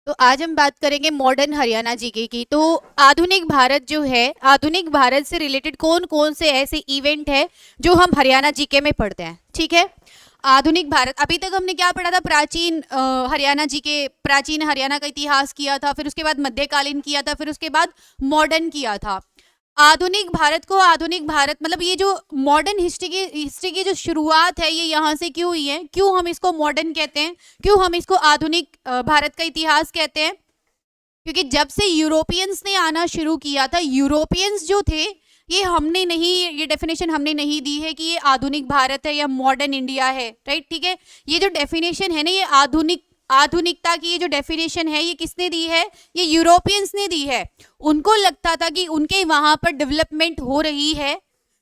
तो आज हम बात करेंगे मॉडर्न हरियाणा जीके की। तो आधुनिक भारत जो है, आधुनिक भारत से रिलेटेड कौन कौन से ऐसे इवेंट है जो हम हरियाणा जीके में पढ़ते हैं। ठीक है, आधुनिक भारत, अभी तक हमने क्या पढ़ा था? प्राचीन हरियाणा जीके, प्राचीन हरियाणा का इतिहास किया था, फिर उसके बाद मध्यकालीन किया था, फिर उसके बाद मॉडर्न किया था। आधुनिक भारत को, आधुनिक भारत मतलब ये जो मॉडर्न हिस्ट्री की जो शुरुआत है ये यहाँ से क्यों हुई है, क्यों हम इसको मॉडर्न कहते हैं, क्यों हम इसको आधुनिक भारत का इतिहास कहते हैं? क्योंकि जब से यूरोपियंस ने आना शुरू किया था, यूरोपियंस जो थे, ये डेफिनेशन हमने नहीं दी है कि ये आधुनिक भारत है या मॉडर्न इंडिया है। राइट, ठीक है। ये जो डेफिनेशन है ना, ये आधुनिकता की ये जो डेफिनेशन है, ये किसने दी है? ये यूरोपियंस ने दी है। उनको लगता था कि उनके वहां पर डेवलपमेंट हो रही है,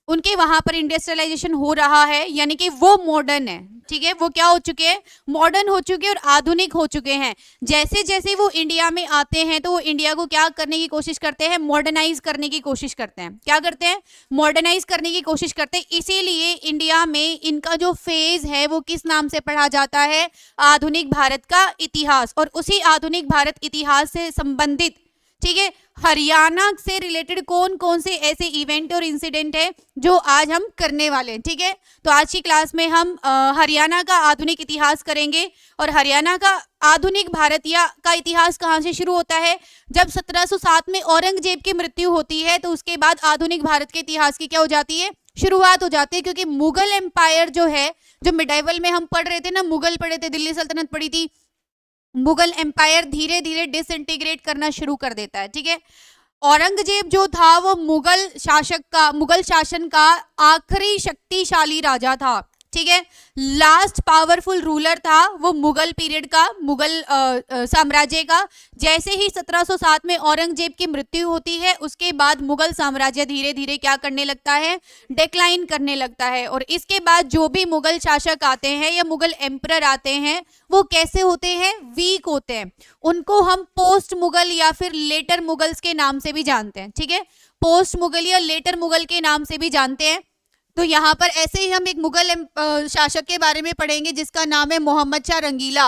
उनके वहां पर इंडस्ट्रियलाइजेशन हो रहा है, यानी कि वो मॉडर्न है। ठीक है, वो क्या हो चुके हैं? मॉडर्न हो चुके हैं और आधुनिक हो चुके हैं। जैसे जैसे वो इंडिया में आते हैं तो वो इंडिया को क्या करने की कोशिश करते हैं? मॉडर्नाइज करने की कोशिश करते हैं। क्या करते हैं? मॉडर्नाइज करने की कोशिश करते हैं। इसीलिए इंडिया में इनका जो फेज है वो किस नाम से पढ़ा जाता है? आधुनिक भारत का इतिहास। और उसी आधुनिक भारत इतिहास से संबंधित, ठीक है, हरियाणा से रिलेटेड कौन कौन से ऐसे इवेंट और इंसिडेंट है जो आज हम करने वाले हैं। ठीक है, तो आज की क्लास में हम हरियाणा का आधुनिक इतिहास करेंगे। और हरियाणा का आधुनिक भारत या का इतिहास कहाँ से शुरू होता है? जब 1707 में औरंगजेब की मृत्यु होती है तो उसके बाद आधुनिक भारत के इतिहास की क्या हो जाती है? शुरुआत हो जाती है। क्योंकि मुगल एम्पायर जो है, जो मिडाइवल में हम पढ़ रहे थे ना, मुगल पढ़े थे, दिल्ली सल्तनत पढ़ी थी, मुगल एम्पायर धीरे धीरे डिसइंटीग्रेट करना शुरू कर देता है। ठीक है, औरंगजेब जो था वो मुगल शासन का आखिरी शक्तिशाली राजा था। ठीक है, लास्ट पावरफुल रूलर था वो मुगल पीरियड का, मुगल साम्राज्य का। जैसे ही 1707 में औरंगजेब की मृत्यु होती है उसके बाद मुगल साम्राज्य धीरे धीरे क्या करने लगता है? डिक्लाइन करने लगता है। और इसके बाद जो भी मुगल शासक आते हैं या मुगल एम्परर आते हैं वो कैसे होते हैं? वीक होते हैं। उनको हम पोस्ट मुगल या फिर लेटर मुगल्स के नाम से भी जानते हैं। ठीक है, पोस्ट मुगल या लेटर मुगल के नाम से भी जानते हैं। तो यहाँ पर ऐसे ही हम एक मुगल शासक के बारे में पढ़ेंगे जिसका नाम है मोहम्मद शाह रंगीला।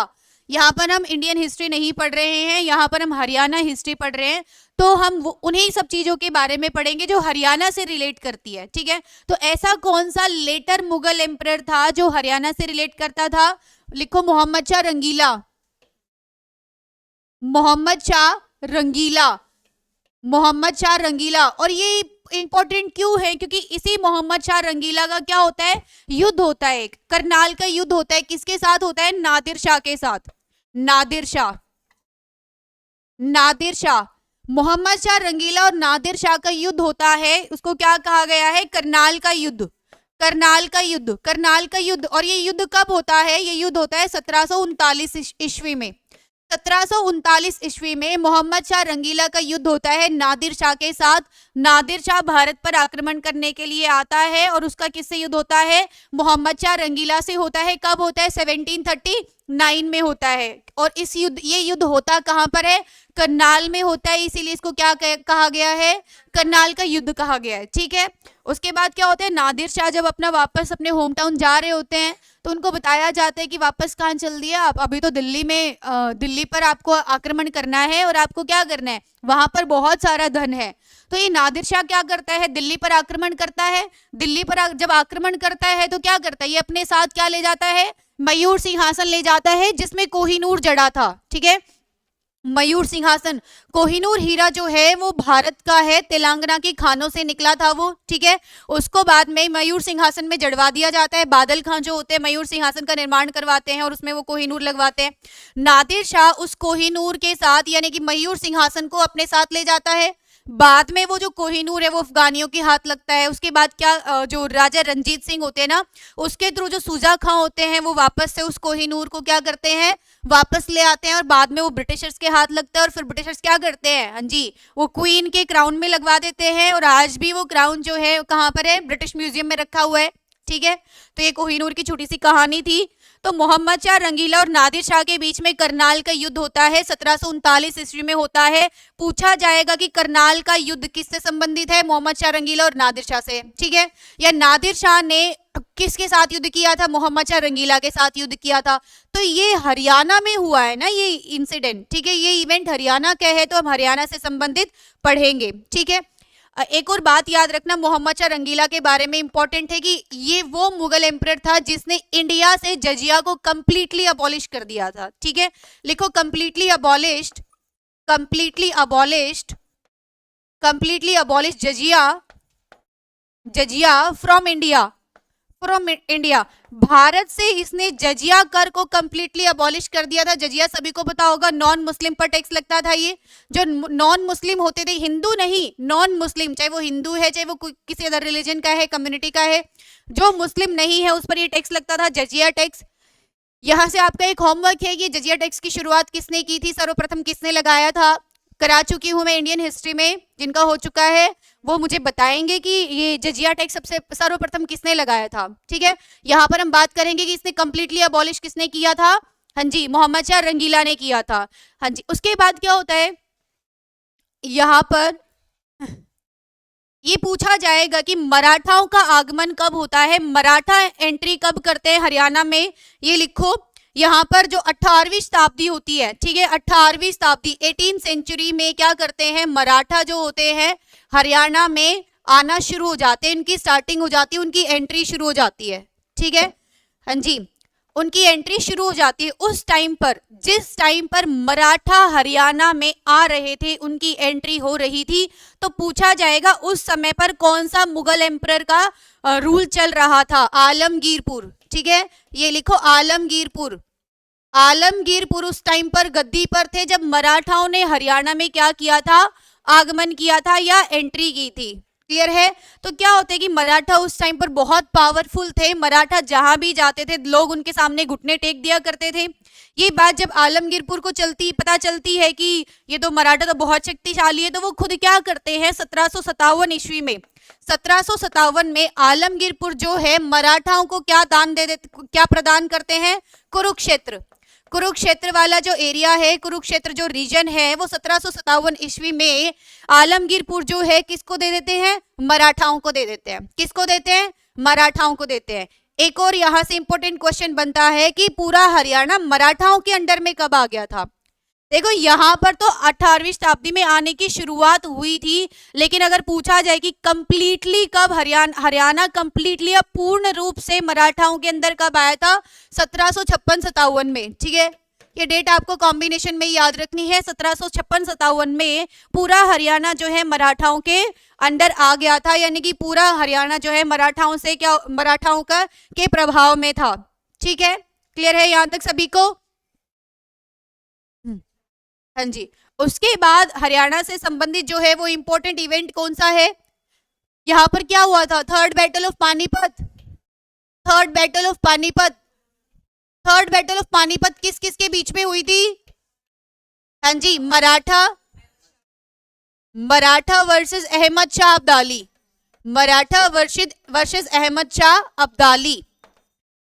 यहाँ पर हम इंडियन हिस्ट्री नहीं पढ़ रहे हैं, यहाँ पर हम हरियाणा हिस्ट्री पढ़ रहे हैं। तो हम उन्हीं सब चीजों के बारे में पढ़ेंगे जो हरियाणा से रिलेट करती है। ठीक है, तो ऐसा कौन सा लेटर मुगल एम्परर था जो हरियाणा से रिलेट करता था? लिखो, मोहम्मद शाह रंगीला। मोहम्मद शाह रंगीला, मोहम्मद शाह रंगीला। और ये इंपॉर्टेंट क्यों है? क्योंकि इसी मोहम्मद शाह रंगीला का क्या होता है? युद्ध होता है, एक करनाल का युद्ध होता है। किसके साथ होता है? नादिर शाह के साथ। नादिर शाह, नादिर शाह, मोहम्मद शाह रंगीला और नादिर शाह का युद्ध होता है। उसको क्या कहा गया है? करनाल का युद्ध, करनाल का युद्ध, करनाल का युद्ध। और ये युद्ध कब होता है? ये युद्ध होता है 1739 ईस्वी में। 1739 ईस्वी में मोहम्मद शाह रंगीला का युद्ध होता है नादिर शाह के साथ। नादिर शाह भारत पर आक्रमण करने के लिए आता है और उसका किससे युद्ध होता है? मोहम्मद शाह रंगीला से होता है। कब होता है? 1739 में होता है। और ये युद्ध होता कहां पर है? करनाल में होता है। इसीलिए इसको क्या कहा गया है? करनाल का युद्ध कहा गया है। ठीक है, उसके बाद क्या होता है? नादिर शाह जब वापस अपने होम टाउन जा रहे होते हैं तो उनको बताया जाता है कि वापस कहाँ चल दिया आप, अभी तो दिल्ली पर आपको आक्रमण करना है और आपको क्या करना है? वहां पर बहुत सारा धन है। तो ये नादिर शाह क्या करता है? दिल्ली पर आक्रमण करता है। दिल्ली पर जब आक्रमण करता है तो क्या करता है? ये अपने साथ क्या ले जाता है? मयूर सिंहासन ले जाता है जिसमें कोहिनूर जड़ा था। ठीक है, मयूर सिंहासन, कोहिनूर हीरा जो है वो भारत का है, तेलंगाना की खानों से निकला था वो। ठीक है, उसको बाद में मयूर सिंहासन में जड़वा दिया जाता है। बादल खान जो होते हैं मयूर सिंहासन का निर्माण करवाते हैं और उसमें वो कोहिनूर लगवाते हैं। नादिर शाह उस कोहिनूर के साथ यानी कि मयूर सिंहासन को अपने साथ ले जाता है। बाद में वो जो कोहिनूर है वो अफगानियों के हाथ लगता है। उसके बाद क्या, जो राजा रंजीत सिंह होते हैं ना, उसके थ्रू जो सुजा खां होते हैं वो वापस से उस कोहिनूर को क्या करते हैं? वापस ले आते हैं। और बाद में वो ब्रिटिशर्स के हाथ लगता है और फिर ब्रिटिशर्स क्या करते हैं? हाँ जी, वो क्वीन के क्राउन में लगवा देते हैं। और आज भी वो क्राउन जो है कहाँ पर है? ब्रिटिश म्यूजियम में रखा हुआ है। ठीक है, तो ये कोहिनूर की छोटी सी कहानी थी। तो मोहम्मद शाह रंगीला और नादिर शाह के बीच में करनाल का युद्ध होता है, 1739 ईस्वी में होता है। पूछा जाएगा कि करनाल का युद्ध किससे संबंधित है, मोहम्मद शाह रंगीला और नादिर शाह से, ठीक है। या नादिर शाह ने किसके साथ युद्ध किया था, मोहम्मद शाह रंगीला के साथ युद्ध किया था। तो ये हरियाणा में हुआ है ना ये इंसिडेंट, ठीक है, ये इवेंट हरियाणा का है, तो हम हरियाणा से संबंधित पढ़ेंगे, ठीक है। एक और बात याद रखना मोहम्मद शाह रंगीला के बारे में इंपॉर्टेंट है कि ये वो मुगल एम्परर था जिसने इंडिया से जजिया को कंप्लीटली अबॉलिश कर दिया था, ठीक है। लिखो completely abolished, completely abolished, completely abolish जजिया, जजिया from India, from India. Bharat से इसने जजिया कर को कंप्लीटली अबॉलिश कर दिया था। जजिया सभी को पता होगा, नॉन मुस्लिम पर टैक्स लगता था। ये जो नॉन मुस्लिम होते थे, हिंदू नहीं, नॉन मुस्लिम, चाहे वो हिंदू है चाहे वो किसी अदर रिलीजन का है, कम्युनिटी का है, जो मुस्लिम नहीं है उस पर ये टैक्स लगता था, जजिया टैक्स। यहाँ से आपका एक होमवर्क है कि जजिया टैक्स की शुरुआत किसने की थी, सर्वप्रथम किसने लगाया था। करा चुकी हूं मैं इंडियन हिस्ट्री में, जिनका हो चुका है वो मुझे बताएंगे कि ये जजिया टैक्स सबसे सर्वप्रथम किसने लगाया था, ठीक है। यहाँ पर हम बात करेंगे कि इसने कंप्लीटली अबॉलिश किसने किया था, हाँ जी, मोहम्मद शाह रंगीला ने किया था, हाँ जी। उसके बाद क्या होता है, यहाँ पर ये पूछा जाएगा कि मराठाओं का आगमन कब होता है, मराठा एंट्री कब करते हैं हरियाणा में। ये लिखो, यहाँ पर जो 18वीं शताब्दी होती है, ठीक है, 18वीं शताब्दी 18th सेंचुरी में क्या करते हैं, मराठा जो होते हैं हरियाणा में आना शुरू हो जाते हैं, उनकी स्टार्टिंग हो जाती है, उनकी एंट्री शुरू हो जाती है, ठीक है, हाँ जी, उनकी एंट्री शुरू हो जाती है। उस टाइम पर, जिस टाइम पर मराठा हरियाणा में आ रहे थे, उनकी एंट्री हो रही थी, तो पूछा जाएगा उस समय पर कौन सा मुगल एम्परर का रूल चल रहा था, आलमगीरपुर, ठीक है, ये लिखो आलमगीरपुर। आलमगीरपुर उस टाइम पर गद्दी पर थे जब मराठाओं ने हरियाणा में क्या किया था, आगमन किया था या एंट्री की थी, क्लियर है। तो क्या होता है कि मराठा उस टाइम पर बहुत पावरफुल थे, मराठा जहां भी जाते थे लोग उनके सामने घुटने टेक दिया करते थे। ये बात जब आलमगीरपुर को पता चलती है कि ये तो मराठा तो बहुत शक्तिशाली है, तो वो खुद क्या करते हैं 1757 ईस्वी में, 1757 में आलमगीरपुर जो है मराठाओं को क्या दान दे देते, क्या प्रदान करते हैं, कुरुक्षेत्र। कुरुक्षेत्र वाला जो एरिया है, कुरुक्षेत्र जो रीजन है, वो 1757 ईस्वी में आलमगीरपुर जो है किसको दे देते हैं, मराठाओं को दे देते हैं। किसको देते हैं, मराठाओं को देते हैं। एक और यहां से इंपॉर्टेंट क्वेश्चन बनता है कि पूरा हरियाणा मराठाओं के अंडर में कब आ गया था। देखो यहाँ पर तो 18वीं शताब्दी में आने की शुरुआत हुई थी, लेकिन अगर पूछा जाए कि कंप्लीटली कब हरियाणा कंप्लीटली अब पूर्ण रूप से मराठाओं के अंदर कब आया था, 1756-57 में, ठीक है। ये डेट आपको कॉम्बिनेशन में याद रखनी है, 1756-57 में पूरा हरियाणा जो है मराठाओं के अंडर आ गया था, यानी कि पूरा हरियाणा जो है मराठाओं से क्या, मराठाओं का के प्रभाव में था, ठीक है। क्लियर है यहाँ तक सभी को, हाँ जी। उसके बाद हरियाणा से संबंधित जो है वो इंपॉर्टेंट इवेंट कौन सा है, यहाँ पर क्या हुआ था, third battle of Panipat. Third battle of Panipat, third battle of Panipat किस किस के बीच में हुई थी, हाँ जी, मराठा वर्सेस अहमद शाह अब्दाली, मराठा वर्सेस अहमद शाह अब्दाली,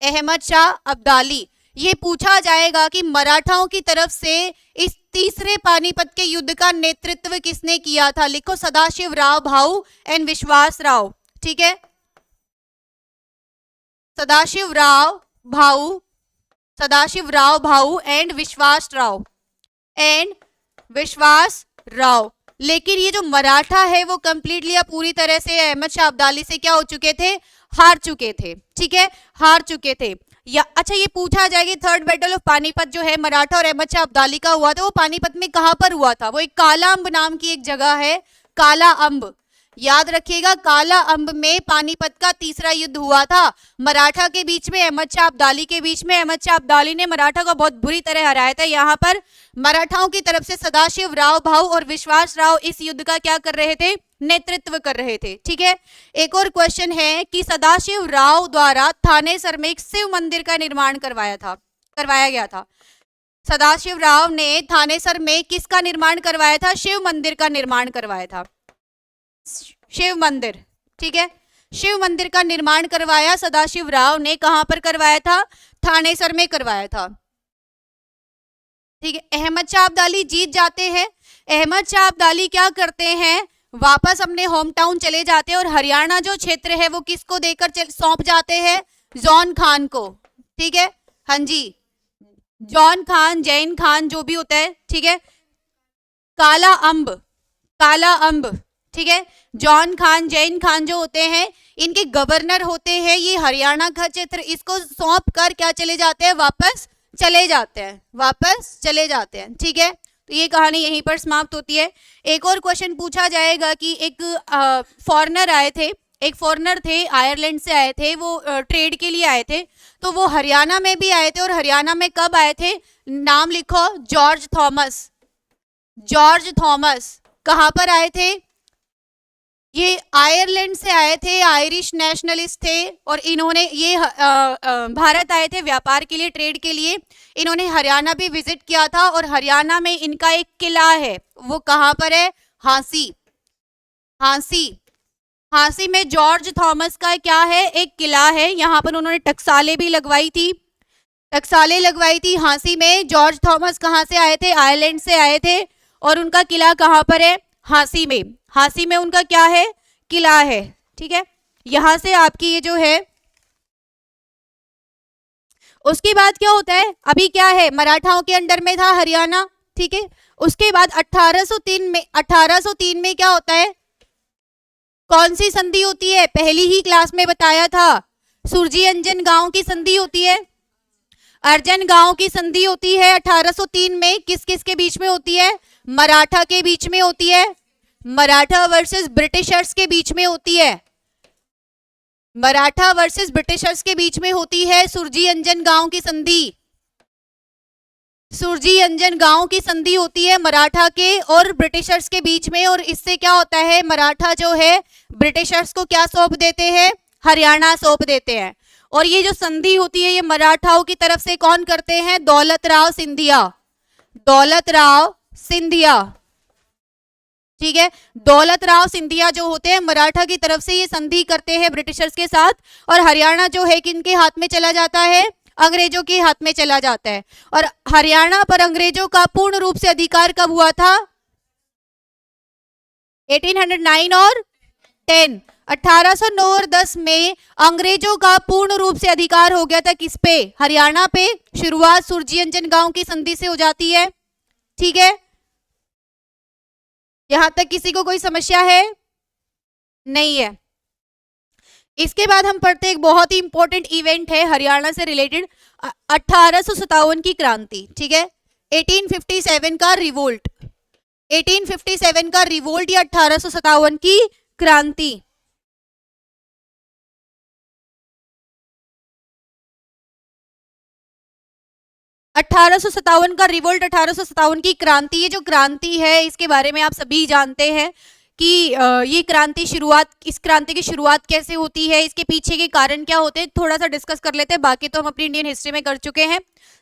अहमद शाह अब्दाली। ये पूछा जाएगा कि मराठाओं की तरफ से इस तीसरे पानीपत के युद्ध का नेतृत्व किसने किया था। लिखो सदाशिव राव भाऊ एंड विश्वास राव, ठीक है, सदाशिव राव भाऊ एंड विश्वास राव। लेकिन ये जो मराठा है वो कंप्लीटली पूरी तरह से अहमद शाह अब्दाली से क्या हो चुके थे, हार चुके थे, ठीक है, हार चुके थे। या अच्छा ये पूछा जाएगा थर्ड बैटल ऑफ पानीपत जो है मराठा और अहमद शाह अब्दाली का हुआ था, वो पानीपत में कहां पर हुआ था, वो एक काला अम्ब नाम की एक जगह है, काला अम्ब, याद रखिएगा, काला अम्ब में पानीपत का तीसरा युद्ध हुआ था, मराठा के बीच में, अहमद शाह अब्दाली के बीच में। अहमद शाह अब्दाली ने मराठा को बहुत बुरी तरह हराया था। यहाँ पर मराठाओं की तरफ से सदाशिव राव भाऊ और विश्वास राव इस युद्ध का क्या कर रहे थे, नेतृत्व कर रहे थे, ठीक है। एक और क्वेश्चन है कि सदाशिव राव द्वारा थानेसर में एक शिव मंदिर का निर्माण करवाया गया था। सदाशिव राव ने थानेसर में किसका निर्माण करवाया था, शिव मंदिर का निर्माण करवाया था, शिव मंदिर, ठीक है, शिव मंदिर का निर्माण करवाया सदाशिव राव ने। कहां पर करवाया था, थानेसर में करवाया था। ठीक है, अहमद शाह अब्दाली जीत जाते हैं। अहमद शाह अब्दाली क्या करते हैं, वापस अपने होम टाउन चले जाते हैं और हरियाणा जो क्षेत्र है वो किसको देकर सौंप जाते हैं, जॉन खान को। ठीक है, हाँ जी, जॉन खान, जैन खान, जो भी होता है, ठीक है, काला अंब, काला अंब, ठीक है, जॉन खान, जैन खान जो होते हैं इनके गवर्नर होते हैं। ये हरियाणा का क्षेत्र इसको सौंप कर क्या चले जाते हैं, वापस चले जाते हैं, वापस चले जाते हैं। ठीक है, तो ये कहानी यहीं पर समाप्त होती है। एक और क्वेश्चन पूछा जाएगा कि एक फॉरेनर आए थे, एक फॉरेनर थे, आयरलैंड से आए थे, वो ट्रेड के लिए आए थे, तो वो हरियाणा में भी आए थे। और हरियाणा में कब आए थे, नाम लिखो, जॉर्ज थॉमस। जॉर्ज थॉमस कहाँ पर आए थे, ये आयरलैंड से आए थे, आयरिश नेशनलिस्ट थे। और इन्होंने ये भारत आए थे व्यापार के लिए, ट्रेड के लिए। इन्होंने हरियाणा भी विजिट किया था और हरियाणा में इनका एक किला है, वो कहाँ पर है, हांसी। हांसी, हांसी में जॉर्ज थॉमस का क्या है, एक किला है। यहाँ पर उन्होंने टकसालें भी लगवाई थी, टकसालें लगवाई थी हांसी में। जॉर्ज थॉमस कहाँ से आए थे, आयरलैंड से आए थे। और उनका किला कहाँ पर है, हांसी में। हांसी में उनका क्या है, किला है। ठीक है, यहां से आपकी ये जो है, उसके बाद क्या होता है, अभी क्या है, मराठाओं के अंडर में था हरियाणा। ठीक है, उसके बाद 1803 में क्या होता है, कौन सी संधि होती है, पहली ही क्लास में बताया था, सुरजी अंजन गांव की संधि होती है, अर्जन गांव की संधि होती है 1803 में। किस किस के बीच में होती है, मराठा के बीच में होती है, मराठा वर्सेस ब्रिटिशर्स के बीच में होती है, मराठा वर्सेस ब्रिटिशर्स के बीच में होती है सुरजी अंजन गांव की संधि। सुरजी अंजन गांव की संधि होती है मराठा के और ब्रिटिशर्स के बीच में। और इससे क्या होता है, मराठा जो है ब्रिटिशर्स को क्या सौंप देते हैं, हरियाणा सौंप देते हैं। और ये जो संधि होती है ये मराठाओं की तरफ से कौन करते हैं, दौलत राव सिंधिया, दौलत राव सिंधिया। ठीक है, दौलत राव सिंधिया जो होते हैं मराठा की तरफ से ये संधि करते हैं ब्रिटिशर्स के साथ। और हरियाणा जो है किनके हाथ में चला जाता है, अंग्रेजों के हाथ में चला जाता है। और हरियाणा पर अंग्रेजों का पूर्ण रूप से अधिकार कब हुआ था, 1809 और 10, 1809 और 10 में अंग्रेजों का पूर्ण रूप से अधिकार हो गया था किस पे, हरियाणा पे। शुरुआत सुरजी अंजन गांव की संधि से हो जाती है। ठीक है, यहां तक किसी को कोई समस्या है, नहीं है। इसके बाद हम पढ़ते हैं एक बहुत ही इंपॉर्टेंट इवेंट है हरियाणा से रिलेटेड, 1857 की क्रांति। ठीक है, 1857 का रिवोल्ट, 1857 का रिवोल्ट या 1857 की क्रांति। $1857 का रिवोल्ट, 1857 की क्रांति। ये जो क्रांति है इसके बारे में आप सभी जानते हैं कि ये क्रांति शुरुआत, इस क्रांति की शुरुआत कैसे होती है, इसके पीछे के कारण क्या होते हैं, थोड़ा सा डिस्कस कर लेते हैं। बाकी तो हम अपनी इंडियन हिस्ट्री में कर चुके हैं।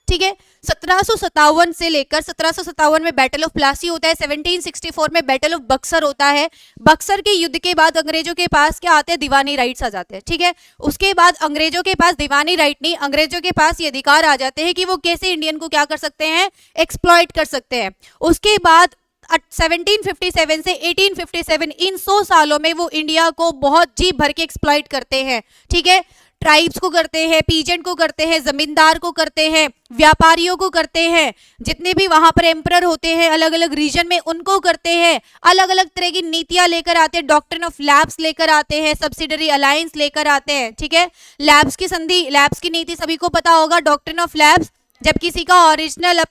ठीक है, 1757 से लेकर 1757 में बैटल ऑफ प्लासी होता है, 1764 में बैटल ऑफ बक्सर होता है। बक्सर के युद्ध के बाद अंग्रेजों के पास क्या आते हैं, दीवानी राइट्स आ जाते हैं। ठीक है, उसके बाद अंग्रेजों के पास दीवानी राइट नहीं, अंग्रेजों के पास ये अधिकार आ जाते हैं कि वो कैसे इंडियन को क्या कर सकते हैं, एक्सप्लॉइट कर सकते हैं। उसके बाद 1757 से 1857 इन 100 सालों में वो इंडिया को बहुत जी भर के एक्सप्लॉइट करते हैं। ठीक है, ट्राइब्स को करते हैं, पीजेंट को करते हैं, जमींदार को करते हैं, व्यापारियों को करते हैं, जितने भी वहां पर एम्परर होते हैं अलग अलग रीजन में उनको करते हैं। अलग अलग तरह की नीतियां लेकर आते हैं, डॉक्ट्रिन ऑफ लैब्स लेकर आते हैं, सब्सिडरी अलायंस लेकर आते हैं। ठीक है, लैब्स की संधि, लैब्स की नीति सभी को पता होगा, डॉक्ट्रिन ऑफ लैब्स। जब किसी का ओरिजिनल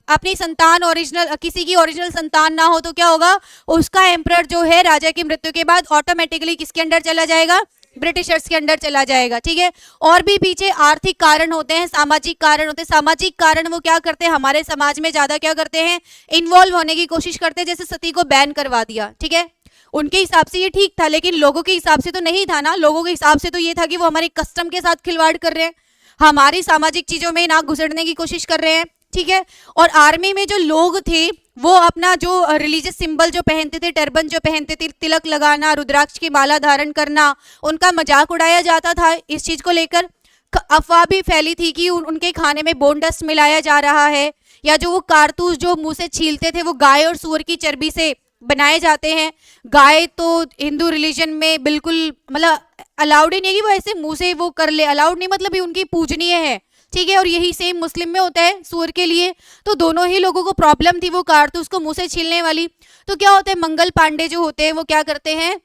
अपनी संतान ओरिजिनल, किसी की ओरिजिनल संतान ना हो तो क्या होगा, उसका एम्परर जो है राजा की मृत्यु के बाद ऑटोमेटिकली किसके अंडर चला जाएगा, ब्रिटिशर्स के अंडर चला जाएगा। ठीक है, और भी पीछे आर्थिक कारण होते हैं, सामाजिक कारण होते हैं। सामाजिक कारण वो क्या करते हैं, हमारे समाज में ज्यादा क्या करते हैं, इन्वॉल्व होने की कोशिश करते हैं। जैसे सती को बैन करवा दिया, ठीक है, उनके हिसाब से ये ठीक था, लेकिन लोगों के हिसाब से तो नहीं था ना। लोगों के हिसाब से तो ये था कि वो हमारे कस्टम के साथ खिलवाड़ कर रहे हैं, हमारी सामाजिक चीजों में नाक घुसड़ने की कोशिश कर रहे हैं। ठीक है, और आर्मी में जो लोग थे वो अपना जो रिलीजियस सिंबल जो पहनते थे, टर्बन जो पहनते थे, तिलक लगाना, रुद्राक्ष की माला धारण करना, उनका मजाक उड़ाया जाता था इस चीज को लेकर। अफवाह भी फैली थी कि उनके खाने में बोन डस्ट मिलाया जा रहा है, या जो वो कारतूस जो मुंह से छीलते थे वो गाय और सूअर की चर्बी से बनाए जाते हैं। गाय तो हिंदू रिलीजन में बिल्कुल मतलब अलाउड ही नहीं है कि वो ऐसे मुंह से वो कर ले, अलाउड नहीं मतलब ये उनकी पूजनीय है, ठीक है। और यही सेम मुस्लिम में होता है सूअर के लिए। तो दोनों ही लोगों को प्रॉब्लम थी वो कारतूस को मुंह से छीलने वाली। तो क्या होता है, मंगल पांडे जो होते हैं वो क्या करते हैं,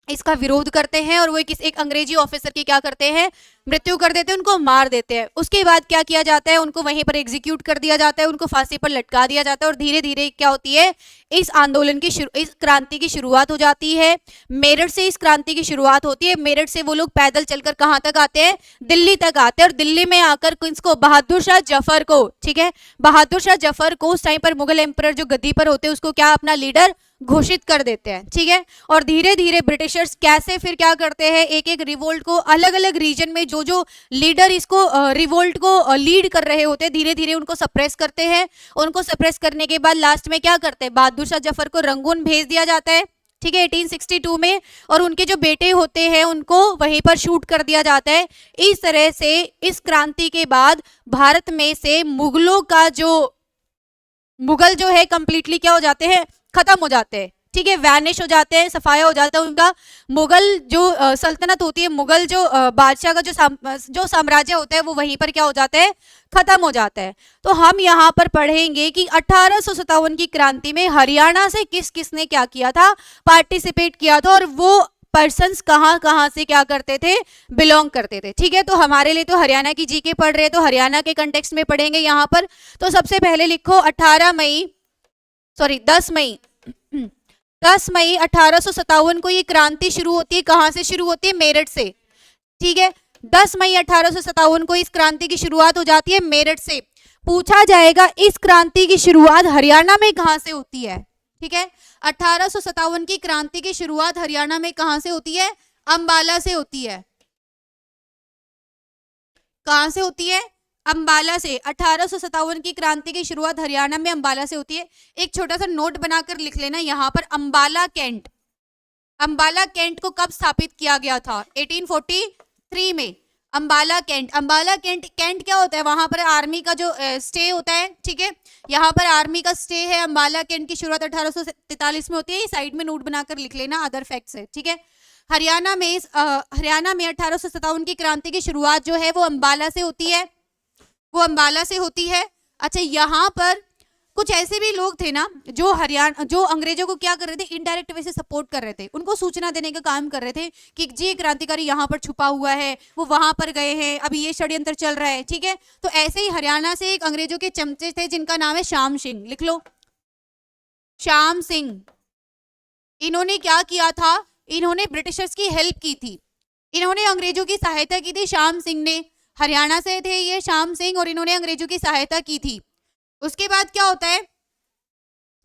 इसका विरोध करते हैं और वो एक अंग्रेजी ऑफिसर की क्या करते हैं, मृत्यु कर देते हैं, उनको मार देते हैं। उसके बाद क्या किया जाता है, उनको वहीं पर एग्जीक्यूट कर दिया जाता है, उनको फांसी पर लटका दिया जाता है। और धीरे धीरे क्या होती है, इस आंदोलन की इस क्रांति की शुरुआत हो जाती है। मेरठ से इस क्रांति की शुरुआत होती है। मेरठ से वो लोग पैदल चलकर कहाँ तक आते हैं, दिल्ली तक आते हैं। और दिल्ली में आकर किसको, बहादुर शाह जफर को, ठीक है, बहादुर शाह जफर को उस टाइम पर मुगल एम्परर जो गद्दी पर होते हैं उसको क्या अपना लीडर घोषित कर देते हैं, ठीक है। और धीरे धीरे ब्रिटिशर्स कैसे फिर क्या करते हैं, एक एक रिवोल्ट को अलग अलग रीजन में जो जो लीडर इसको रिवोल्ट को लीड कर रहे होते हैं, धीरे धीरे उनको सप्रेस करते हैं। उनको सप्रेस करने के बाद लास्ट में क्या करते हैं, बहादुर शाह जफर को रंगून भेज दिया जाता है, ठीक है, 1862 में। और उनके जो बेटे होते हैं उनको वहीं पर शूट कर दिया जाता है। इस तरह से इस क्रांति के बाद भारत में से मुगलों का जो मुगल जो है कंप्लीटली क्या हो जाते हैं, खत्म हो जाते हैं, ठीक है, वैनिश हो जाते हैं, सफाया हो जाता है उनका। मुगल जो सल्तनत होती है, मुगल जो बादशाह का जो साम्राज्य होता है वो वहीं पर क्या हो जाता है, खत्म हो जाता है। तो हम यहाँ पर पढ़ेंगे कि 1857 की क्रांति में हरियाणा से किस किसने क्या किया था, पार्टिसिपेट किया था, और वो पर्सन्स कहाँ कहाँ से क्या करते थे, बिलोंग करते थे, ठीक है। तो हमारे लिए तो हरियाणा की जीके पढ़ रहे हैं तो हरियाणा के कंटेक्स्ट में पढ़ेंगे यहाँ पर। तो सबसे पहले लिखो 10 मई 1857 को ये क्रांति शुरू होती है। कहाँ से शुरू होती है, मेरठ से, ठीक है। 10 मई 1857 को इस क्रांति की शुरुआत हो जाती है मेरठ से। पूछा जाएगा इस क्रांति की शुरुआत हरियाणा में कहाँ से होती है, ठीक है। 1857 की क्रांति की शुरुआत हरियाणा में कहाँ से होती है, अंबाला से होती है। कहाँ से होती है, अंबाला से। 1857 की क्रांति की शुरुआत हरियाणा में अंबाला से होती है। एक छोटा सा नोट बनाकर लिख लेना यहाँ पर, अंबाला कैंट। अंबाला कैंट को कब स्थापित किया गया था, 1843 में। Ambala cantt, Ambala cantt, cantt क्या होता है, वहां पर आर्मी का जो स्टे होता है, ठीक है, यहाँ पर आर्मी का स्टे है। अंबाला कैंट की शुरुआत 1843 में होती है। साइड में नोट बनाकर लिख लेना, अदर फैक्ट्स है, ठीक है। हरियाणा में 1857 की क्रांति की शुरुआत जो है वो अंबाला से होती है, वो अंबाला से होती है। अच्छा, यहाँ पर कुछ ऐसे भी लोग थे ना जो अंग्रेजों को क्या कर रहे थे, इनडायरेक्ट वे से सपोर्ट कर रहे थे, उनको सूचना देने का काम कर रहे थे कि जी क्रांतिकारी यहाँ पर छुपा हुआ है, वो वहां पर गए हैं, अभी ये षड्यंत्र चल रहा है, ठीक है। तो ऐसे ही हरियाणा से एक अंग्रेजों के चमचे थे जिनका नाम है श्याम सिंह, लिख लो, श्याम सिंह। इन्होंने क्या किया था, इन्होंने ब्रिटिशर्स की हेल्प की थी, इन्होंने अंग्रेजों की सहायता की थी। श्याम सिंह ने, हरियाणा से थे ये श्याम सिंह, और इन्होंने अंग्रेजों की सहायता की थी। उसके बाद क्या होता है,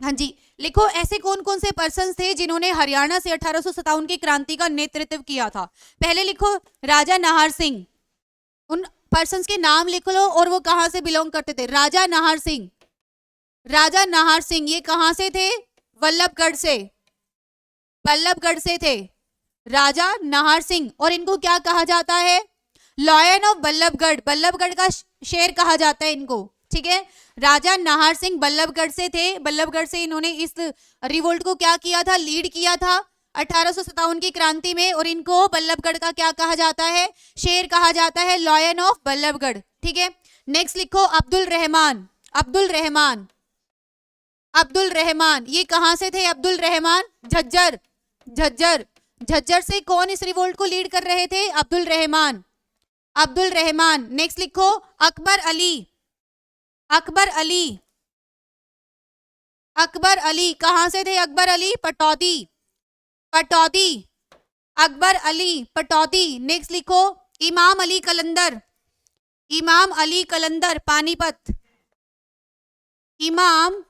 हाँ जी, लिखो ऐसे कौन कौन से पर्सन थे जिन्होंने हरियाणा से 1857 की क्रांति का नेतृत्व किया था। पहले लिखो राजा नाहर सिंह, उन पर्सन्स के नाम लिख लो और वो कहां से बिलोंग करते थे। राजा नाहर सिंह, राजा नाहर सिंह ये कहां से थे, वल्लभगढ़ से, वल्लभगढ़ से थे राजा नाहर सिंह। और इनको क्या कहा जाता है, लॉयन ऑफ बल्लभगढ़, बल्लभगढ़ का शेर कहा जाता है इनको, ठीक है। राजा नाहर सिंह बल्लभगढ़ से थे, बल्लभगढ़ से इन्होंने इस रिवोल्ट को क्या किया था, लीड किया था 1857 की क्रांति में। और इनको बल्लभगढ़ का क्या कहा जाता है, शेर कहा जाता है, लॉयन ऑफ बल्लभगढ़, ठीक है। नेक्स्ट लिखो अब्दुल रहमान, अब्दुल रहमान, अब्दुल रहमान ये कहां से थे, अब्दुल रहमान झज्जर, झज्जर, झज्जर से कौन इस रिवोल्ट को लीड कर रहे थे, अब्दुल रहमान, अब्दुल रहमान। नेक्स्ट लिखो अकबर अली, अकबर अली, अकबर अली कहां से थे, अकबर अली पटौदी, पटौदी, अकबर अली पटौदी। नेक्स्ट लिखो इमाम अली कलंदर, इमाम अली कलंदर पानीपत, इमाम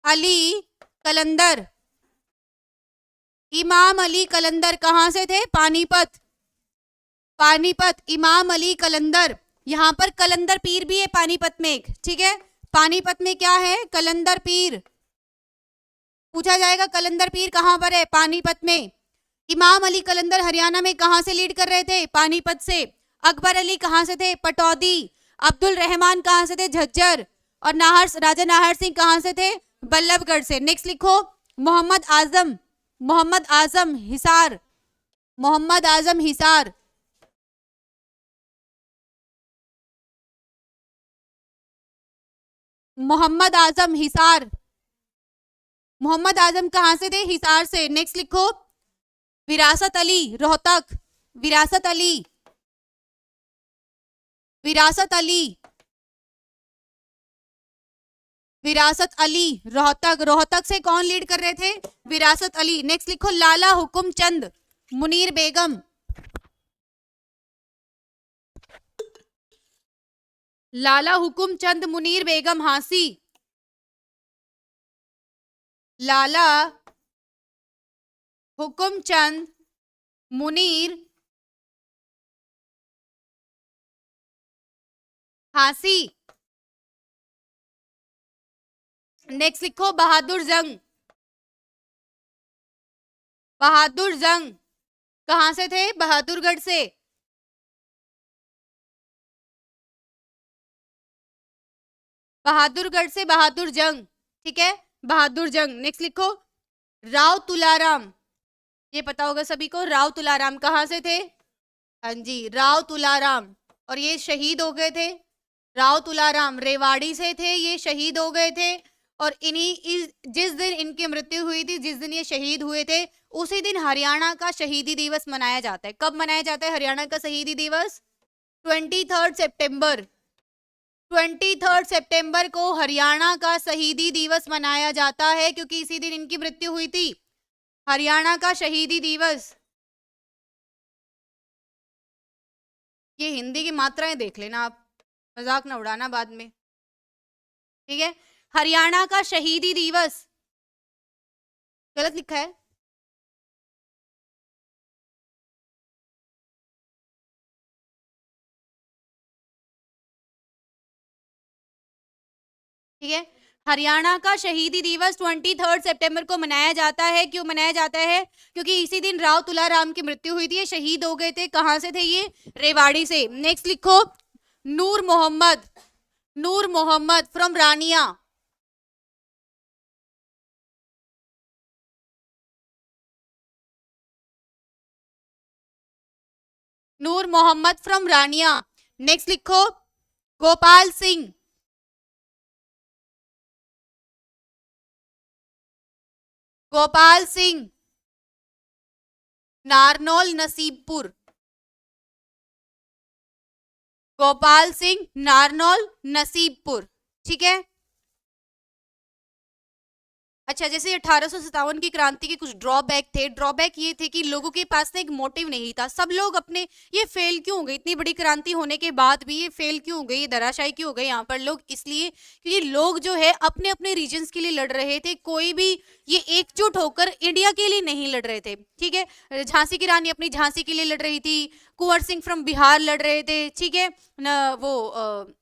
अली कलंदर, इमाम अली कलंदर कहां से थे, पानीपत, पानीपत, इमाम अली कलंदर। यहां पर कलंदर पीर भी है पानीपत में एक, ठीक है। पानीपत में क्या है, कलंदर पीर, पूछा जाएगा कलंदर पीर कहां पर है, पानीपत में। इमाम अली कलंदर हरियाणा में कहां से लीड कर रहे थे, पानीपत से। अकबर अली कहाँ से थे? पटौदी। अब्दुल रहमान कहाँ से थे? झज्जर। और राजा नाहर सिंह कहाँ से थे? बल्लभगढ़ से। नेक्स्ट लिखो, मोहम्मद आजम, मोहम्मद आजम हिसार, मोहम्मद आजम हिसार। मोहम्मद आजम हिसार, मोहम्मद आजम कहां से थे? हिसार से। नेक्स्ट लिखो, विरासत अली रोहतक, विरासत अली, विरासत अली, विरासत अली रोहतक। रोहतक से कौन लीड कर रहे थे? विरासत अली। नेक्स्ट लिखो, लाला हुकुम चंद मुनीर बेगम, लाला हुकुम चंद मुनीर बेगम हांसी, लाला हुकुम चंद मुनीर हांसी। नेक्स्ट लिखो, बहादुर जंग, बहादुर जंग कहां से थे? बहादुरगढ़ से। बहादुरगढ़ से बहादुर जंग, ठीक है, बहादुर जंग। नेक्स्ट लिखो, राव तुलाराम, ये पता होगा सभी को, राव तुलाराम कहां से थे? हाँ जी, राव तुलाराम। और ये शहीद हो गए थे। राव तुलाराम रेवाड़ी से थे, ये शहीद हो गए थे। और जिस दिन इनकी मृत्यु हुई थी, जिस दिन ये शहीद हुए थे, उसी दिन हरियाणा का शहीदी दिवस मनाया जाता है। कब मनाया जाता है हरियाणा का शहीदी दिवस? 23 सितंबर। 23 सितंबर को हरियाणा का शहीदी दिवस मनाया जाता है, क्योंकि इसी दिन इनकी मृत्यु हुई थी। हरियाणा का शहीदी दिवस। ये हिंदी की मात्राएं देख लेना आप, मजाक ना उड़ाना बाद में, ठीक है। हरियाणा का शहीदी दिवस, गलत लिखा है। ठीक है, हरियाणा का शहीदी दिवस 23 सितंबर को मनाया जाता है। क्यों मनाया जाता है? क्योंकि इसी दिन राव तुलाराम की मृत्यु हुई थी, ये शहीद हो गए थे। कहां से थे ये? रेवाड़ी से। नेक्स्ट लिखो, Noor Mohammad, Noor Mohammad from Rania, Noor Mohammad from Rania. Next लिखो, गोपाल सिंह, गोपाल सिंह नारनौल नसीबपुर, गोपाल सिंह नारनौल नसीबपुर, ठीक है। अच्छा, जैसे 1857 की क्रांति के कुछ ड्रॉबैक थे। ड्रॉबैक ये थे कि लोगों के पास ना एक मोटिव नहीं था। सब लोग अपने, ये फेल क्यों हो गई? इतनी बड़ी क्रांति होने के बाद भी ये फेल क्यों हो गई, ये धराशायी क्यों हो गई यहाँ पर लोग? इसलिए क्योंकि लोग जो है अपने अपने रीजन्स के लिए लड़ रहे थे। कोई भी ये एकजुट होकर इंडिया के लिए नहीं लड़ रहे थे, ठीक है। झांसी की रानी अपनी झांसी के लिए लड़ रही थी, कुंवर सिंह फ्रॉम बिहार लड़ रहे थे, ठीक है न, वो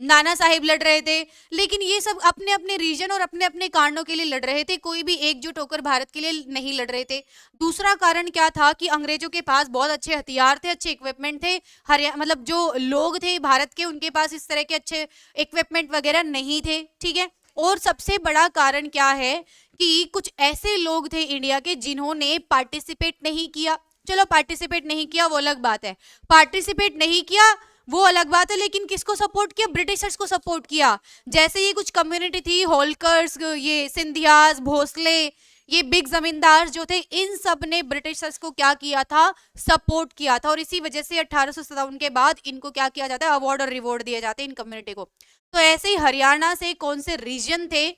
नाना साहिब लड़ रहे थे। लेकिन ये सब अपने अपने रीजन और अपने अपने कारणों के लिए लड़ रहे थे, कोई भी एकजुट होकर भारत के लिए नहीं लड़ रहे थे। दूसरा कारण क्या था कि अंग्रेजों के पास बहुत अच्छे हथियार थे, अच्छे इक्विपमेंट थे। हरियाणा मतलब जो लोग थे भारत के, उनके पास इस तरह के अच्छे इक्विपमेंट वगैरह नहीं थे, ठीक है। और सबसे बड़ा कारण क्या है कि कुछ ऐसे लोग थे इंडिया के जिन्होंने पार्टिसिपेट नहीं किया। चलो पार्टिसिपेट नहीं किया वो अलग बात है, पार्टिसिपेट नहीं किया वो अलग बात है, लेकिन किसको सपोर्ट किया? ब्रिटिशर्स को सपोर्ट किया। जैसे ये कुछ कम्युनिटी थी, होलकर्स, ये सिंधियाज, भोसले, ये बिग जमींदार जो थे, इन सब ने ब्रिटिशर्स को क्या किया था? सपोर्ट किया था। और इसी वजह से 1857 के बाद इनको क्या किया जाता है? अवार्ड और रिवॉर्ड दिए जाते हैं इन कम्युनिटी को। तो ऐसे ही हरियाणा से कौन से रीजन थे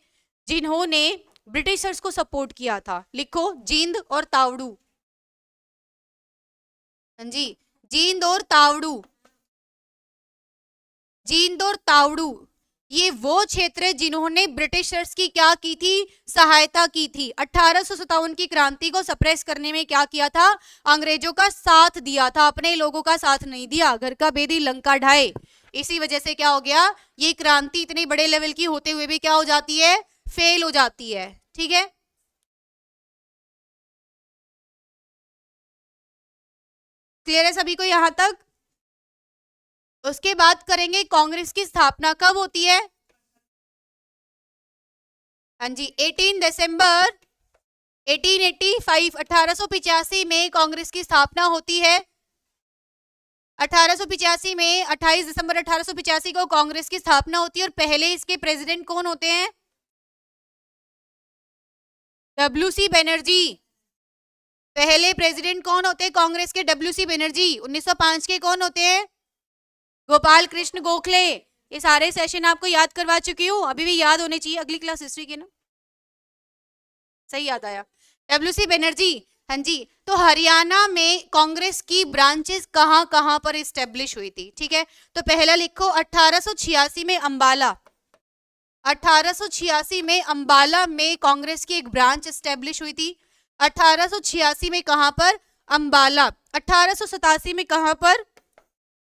जिन्होंने ब्रिटिशर्स को सपोर्ट किया था? लिखो, जींद और तावड़ू। हाँ जी, जींद और तावड़ू, जींद और तावड़ू ये वो क्षेत्र है जिन्होंने ब्रिटिशर्स की क्या की थी? सहायता की थी। 1857 की क्रांति को सप्रेस करने में क्या किया था? अंग्रेजों का साथ दिया था, अपने लोगों का साथ नहीं दिया। घर का बेदी लंका ढाए। इसी वजह से क्या हो गया? ये क्रांति इतने बड़े लेवल की होते हुए भी क्या हो जाती है? फेल हो जाती है, ठीक है। क्लियर है सभी को यहां तक? उसके बाद करेंगे कांग्रेस की स्थापना कब होती है। हाँ जी, 18 दिसंबर 1885, 1885 में कांग्रेस की स्थापना होती है। 1885 में 28 दिसंबर 1885 को कांग्रेस की स्थापना होती है और पहले इसके प्रेसिडेंट कौन होते हैं? डब्ल्यूसी बनर्जी। पहले प्रेसिडेंट कौन होते हैं कांग्रेस के? डब्ल्यूसी बनर्जी। 1905 के कौन होते हैं? गोपाल कृष्ण गोखले। ये सारे सेशन आपको याद करवा चुकी हूँ, अभी भी याद होने चाहिए, अगली क्लास हिस्ट्री के ना। सही याद आया, डब्ल्यूसी बनर्जी। हाँ जी, तो हरियाणा में कांग्रेस की ब्रांचेस कहाँ कहाँ पर इस्टेब्लिश हुई थी? ठीक है, तो पहला लिखो 1886 में अंबाला। 1886 में अंबाला में कांग्रेस की एक ब्रांच इस्टेब्लिश हुई थी। 1886 में कहां पर? अंबाला। 1887 में कहां पर?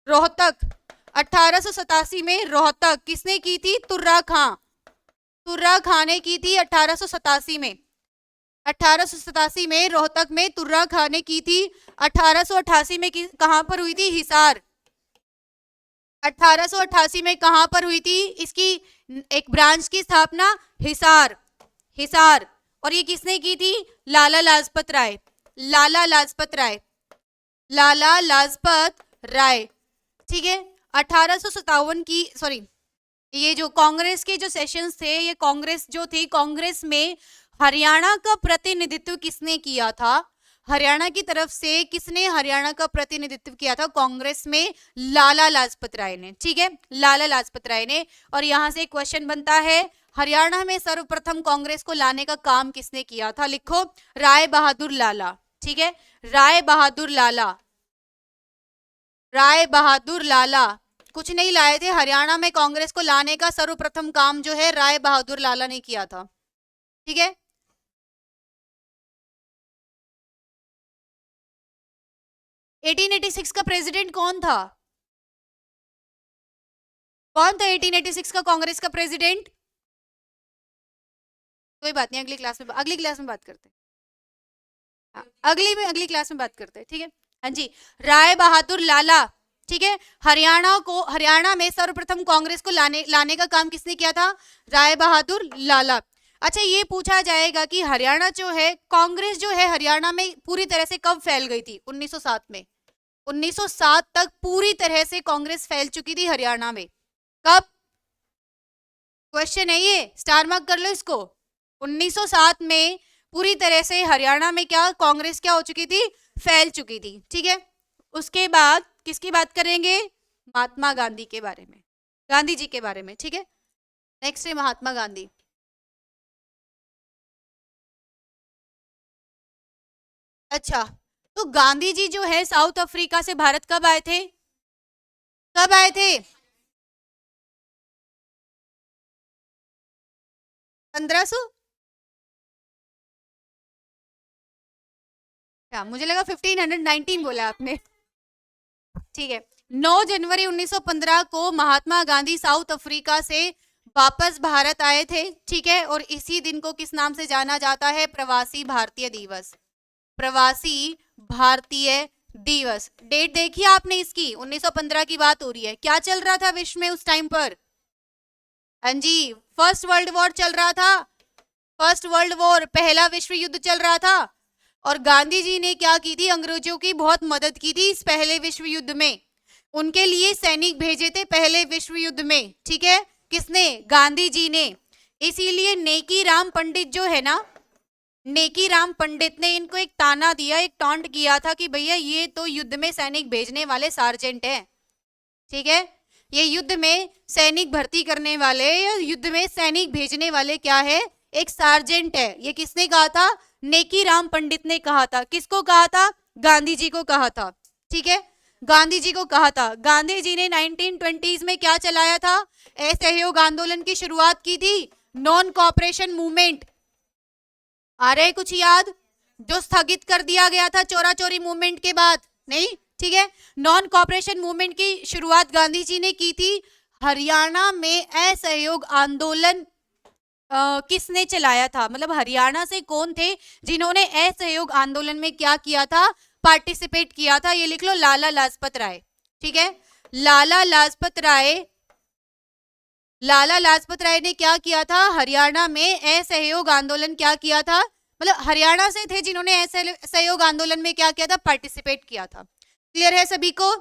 रोहतक। 1887 में रोहतक किसने की थी? तुर्रा खां। तुर्रा खां ने की थी 1887 में। 1887 में रोहतक में तुर्रा खां ने की थी। 1888 में कहां पर हुई थी? हिसार। 1888 में कहां पर हुई थी इसकी एक ब्रांच की स्थापना? हिसार। हिसार। और ये किसने की थी? लाला लाजपत राय। लाला लाजपत राय। लाला लाजपत राय। ठीक है, 1857 की, सॉरी, ये जो कांग्रेस के जो सेशंस थे, ये कांग्रेस जो थी, कांग्रेस में हरियाणा का प्रतिनिधित्व किसने किया था? हरियाणा की तरफ से किसने हरियाणा का प्रतिनिधित्व किया था कांग्रेस में? लाला लाजपत राय ने। ठीक है, लाला लाजपत राय ने। और यहां से क्वेश्चन बनता है, हरियाणा में सर्वप्रथम कांग्रेस को लाने का काम किसने किया था? लिखो, राय बहादुर लाला। ठीक है, राय बहादुर लाला। राय बहादुर लाला कुछ नहीं लाए थे, हरियाणा में कांग्रेस को लाने का सर्वप्रथम काम जो है राय बहादुर लाला ने किया था। ठीक है, 1886 का प्रेसिडेंट कौन था? कौन था 1886 का कांग्रेस का प्रेसिडेंट? कोई बात नहीं, अगली क्लास में बात करते हैं। अगली क्लास में बात करते हैं। ठीक है, हाँ जी, राय बहादुर लाला। ठीक है, हरियाणा में सर्वप्रथम कांग्रेस को लाने का काम किसने किया था? राय बहादुर लाला। अच्छा, ये पूछा जाएगा कि हरियाणा जो है, कांग्रेस जो है हरियाणा में पूरी तरह से कब फैल गई थी? 1907 में। 1907 तक पूरी तरह से कांग्रेस फैल चुकी थी हरियाणा में। कब? क्वेश्चन है ये, स्टार मार्क कर लो इसको। 1907 में पूरी तरह से हरियाणा में क्या कांग्रेस क्या हो चुकी थी? फैल चुकी थी। ठीक है, उसके बाद किसकी बात करेंगे? महात्मा गांधी के बारे में, गांधी जी के बारे में। ठीक है, नेक्स्ट है महात्मा गांधी। अच्छा, तो गांधी जी जो है साउथ अफ्रीका से भारत कब आए थे? कब आए थे? 1500? क्या, मुझे लगा 1519 बोला आपने। ठीक है, 9 जनवरी 1915 को महात्मा गांधी साउथ अफ्रीका से वापस भारत आए थे। ठीक है, और इसी दिन को किस नाम से जाना जाता है? प्रवासी भारतीय दिवस। प्रवासी भारतीय दिवस। डेट देखी आपने इसकी? 1915 की बात हो रही है। क्या चल रहा था विश्व में उस टाइम पर? हाँ जी, फर्स्ट वर्ल्ड वॉर चल रहा था। फर्स्ट वर्ल्ड वॉर, पहला विश्व युद्ध चल रहा था। और गांधी जी ने क्या की थी? अंग्रेजों की बहुत मदद की थी इस पहले विश्व युद्ध में। उनके लिए सैनिक भेजे थे पहले विश्व युद्ध में। ठीक है, किसने? गांधी जी ने। इसीलिए नेकी राम पंडित जो है ना, नेकी राम पंडित ने इनको एक ताना दिया, एक टॉन्ट किया था कि भैया ये तो युद्ध में सैनिक भेजने वाले सार्जेंट हैं। ठीक है, ये युद्ध में सैनिक भर्ती करने वाले या युद्ध में सैनिक भेजने वाले क्या है? एक सार्जेंट है। ये किसने कहा था? नेकी राम पंडित ने कहा था। किसको कहा था? गांधी जी को कहा था। ठीक है, गांधी जी को कहा था। गांधी जी ने 1920s में क्या चलाया था? असहयोग आंदोलन की शुरुआत की थी, नॉन कॉपरेशन मूवमेंट। आ रहे कुछ याद? जो स्थगित कर दिया गया था चोरा चोरी मूवमेंट के बाद। नहीं, ठीक है, नॉन कॉपरेशन मूवमेंट की शुरुआत गांधी जी ने की थी। हरियाणा में असहयोग आंदोलन किसने चलाया था? मतलब हरियाणा से कौन थे जिन्होंने असहयोग आंदोलन में क्या किया था? पार्टिसिपेट किया था। ये लिख लो, लाला लाजपत राय। ठीक है, लाला लाजपत राय ने क्या किया था? हरियाणा में असहयोग आंदोलन क्या किया था? मतलब हरियाणा से थे जिन्होंने असहयोग आंदोलन में क्या किया था? पार्टिसिपेट किया था। क्लियर है सभी को?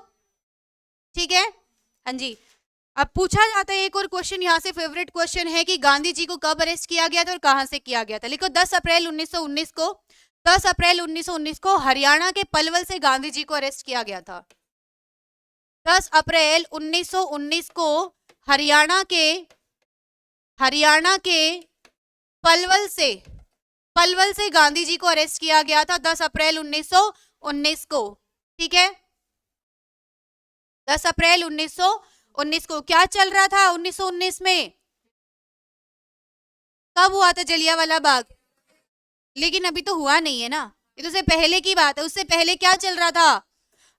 ठीक है, हाँ जी। अब पूछा जाता है एक और क्वेश्चन, यहाँ से फेवरेट क्वेश्चन है कि गांधी जी को कब अरेस्ट किया गया था और कहां से किया गया था? लिखो 10 अप्रैल 1919 को, 10 अप्रैल 1919 को हरियाणा के पलवल से गांधी जी को अरेस्ट किया गया था। 10 अप्रैल 1919 को हरियाणा के पलवल से गांधी जी को अरेस्ट किया गया था 10 अप्रैल 1919 को। ठीक है, 10 अप्रैल 1919 को। क्या चल रहा था 1919 में? कब हुआ था जलियांवाला बाग? लेकिन अभी तो हुआ नहीं है ना, ये तो उससे पहले की बात है। उससे पहले क्या चल रहा था?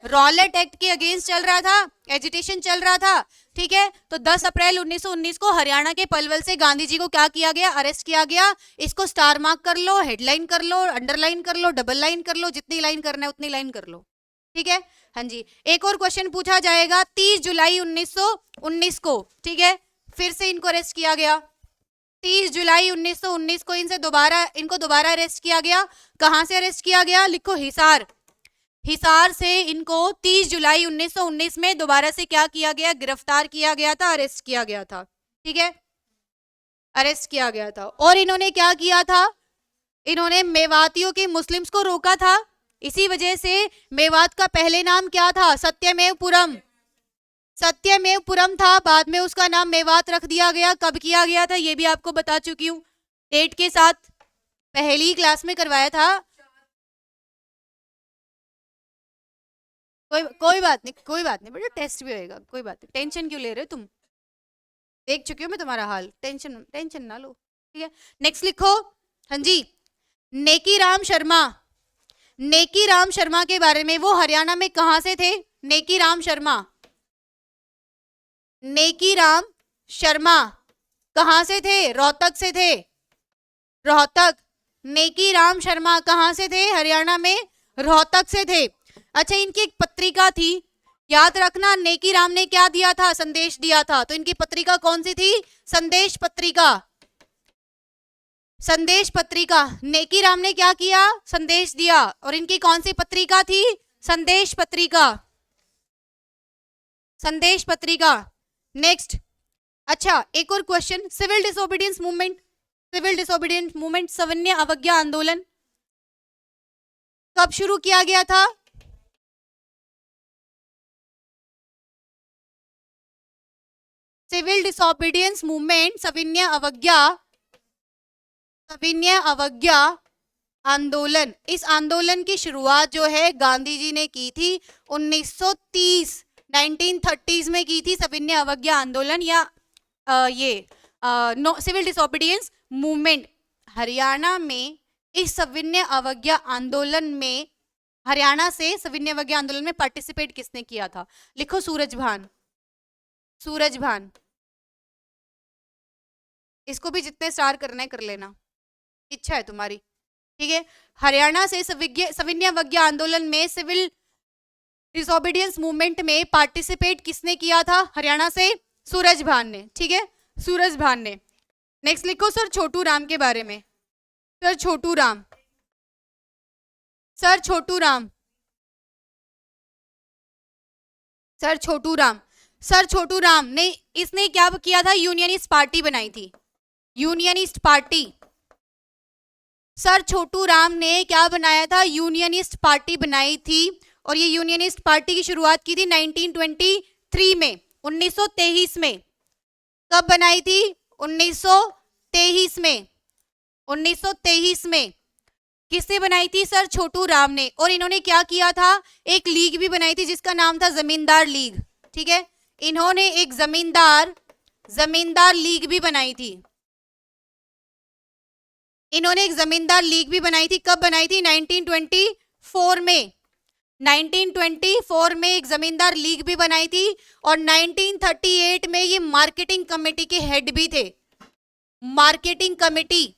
रॉलेट एक्ट के अगेंस्ट चल रहा था, एजिटेशन चल रहा था। ठीक है, तो 10 अप्रैल 1919 को हरियाणा के पलवल से गांधी जी को क्या किया गया? अरेस्ट किया गया। इसको स्टार मार्क कर लो, हेडलाइन कर लो, अंडरलाइन कर लो, डबल लाइन कर लो, जितनी लाइन करना है उतनी लाइन कर लो। ठीक है, हाँ जी। एक और क्वेश्चन पूछा जाएगा 30 जुलाई 1919 को। ठीक है, फिर से इनको अरेस्ट किया गया 30 जुलाई 1919 को। इनको दोबारा अरेस्ट किया गया। कहां से अरेस्ट किया गया? लिखो हिसार से इनको 30 जुलाई 1919 में दोबारा से क्या किया गया? गिरफ्तार किया गया था, अरेस्ट किया गया था। ठीक है, अरेस्ट किया गया था। और इन्होंने क्या किया था? इन्होंने मेवातियों के मुस्लिम्स को रोका था। इसी वजह से मेवात का पहले नाम क्या था? सत्यमेव पुरम था। बाद में उसका नाम मेवात रख दिया गया। कब किया गया था ये भी आपको बता चुकी हूँ डेट के साथ, पहली क्लास में करवाया था। कोई बात नहीं बेटा, टेस्ट भी होएगा, कोई बात नहीं। टेंशन क्यों ले रहे हो तुम? देख चुकी हो मैं तुम्हारा हाल, टेंशन ना लो। ठीक है, नेक्स्ट लिखो। हाँ जी, नेकीराम शर्मा के बारे में, वो हरियाणा में कहां से थे? नेकीराम शर्मा कहां से थे? रोहतक से थे। रोहतक। नेकीराम शर्मा कहां से थे? हरियाणा में रोहतक से थे। अच्छा, इनकी एक पत्रिका थी, याद रखना। नेकीराम ने क्या दिया था? संदेश दिया था। तो इनकी पत्रिका कौन सी थी? संदेश पत्रिका। नेकीराम ने क्या किया? संदेश दिया। और इनकी कौन सी पत्रिका थी? संदेश पत्रिका। नेक्स्ट। अच्छा, एक और क्वेश्चन, सिविल डिसोबीडियंस मूवमेंट सविनय अवज्ञा आंदोलन कब शुरू किया गया था? सिविल डिसोबीडियंस मूवमेंट सविनय अवज्ञा आंदोलन, इस आंदोलन की शुरुआत जो है गांधी जी ने की थी 1930 में की थी। सविनय अवज्ञा आंदोलन या सिविल डिसोबीडियंस मूवमेंट। हरियाणा में इस सविनय अवज्ञा आंदोलन में, हरियाणा से सविनय अवज्ञा आंदोलन में पार्टिसिपेट किसने किया था? लिखो सूरजभान। इसको भी जितने स्टार करना है कर लेना, इच्छा है तुम्हारी। ठीक है, हरियाणा से सविनय अवज्ञा आंदोलन में, सिविल डिसोबीडियंस मूवमेंट में पार्टिसिपेट किसने किया था? हरियाणा से सूरजभान ने। ठीक है, सूरजभान ने। नेक्स्ट लिखो सर छोटू राम के बारे में। सर छोटू राम ने, इसने क्या किया था? यूनियनिस्ट पार्टी बनाई थी, unionist party. Sir Chhotu Ram ने क्या बनाया था? यूनियनिस्ट पार्टी बनाई थी। और ये यूनियनिस्ट पार्टी की शुरुआत की थी 1923 में, 1923 में। कब बनाई थी? 1923 में। किसने बनाई थी? सर छोटू राम ने। और इन्होंने क्या किया था? एक लीग भी बनाई थी जिसका नाम था जमींदार लीग। ठीक है, इन्होंने एक जमींदार लीग भी बनाई थी। कब बनाई थी? 1924 में। 1924 में एक जमींदार लीग भी बनाई थी। और 1938 में ये मार्केटिंग कमेटी के हेड भी थे। मार्केटिंग कमेटी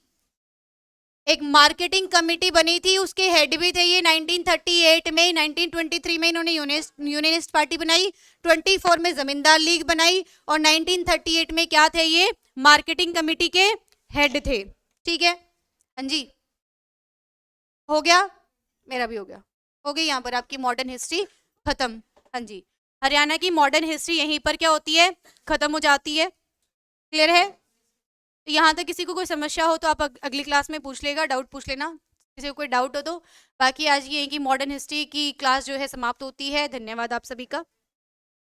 एक मार्केटिंग कमेटी बनी थी, उसके हेड भी थे ये 1938 में। 1923 में इन्होंने यूनियनिस्ट पार्टी बनाई, 24 में जमींदार लीग बनाई, और 1938 में क्या थे ये, मार्केटिंग कमेटी के हेड थे। ठीक है, हाँ जी, हो गया, मेरा भी हो गया, हो गई यहाँ पर आपकी मॉडर्न हिस्ट्री खत्म। हाँ जी, हरियाणा की मॉडर्न हिस्ट्री यहीं पर क्या होती है, खत्म हो जाती है। क्लियर है? तो यहाँ तक किसी को कोई समस्या हो तो आप अगली क्लास में पूछ लेगा, डाउट पूछ लेना किसी को कोई डाउट हो तो। बाकी आज ये है कि मॉडर्न हिस्ट्री की क्लास जो है समाप्त होती है। धन्यवाद आप सभी का।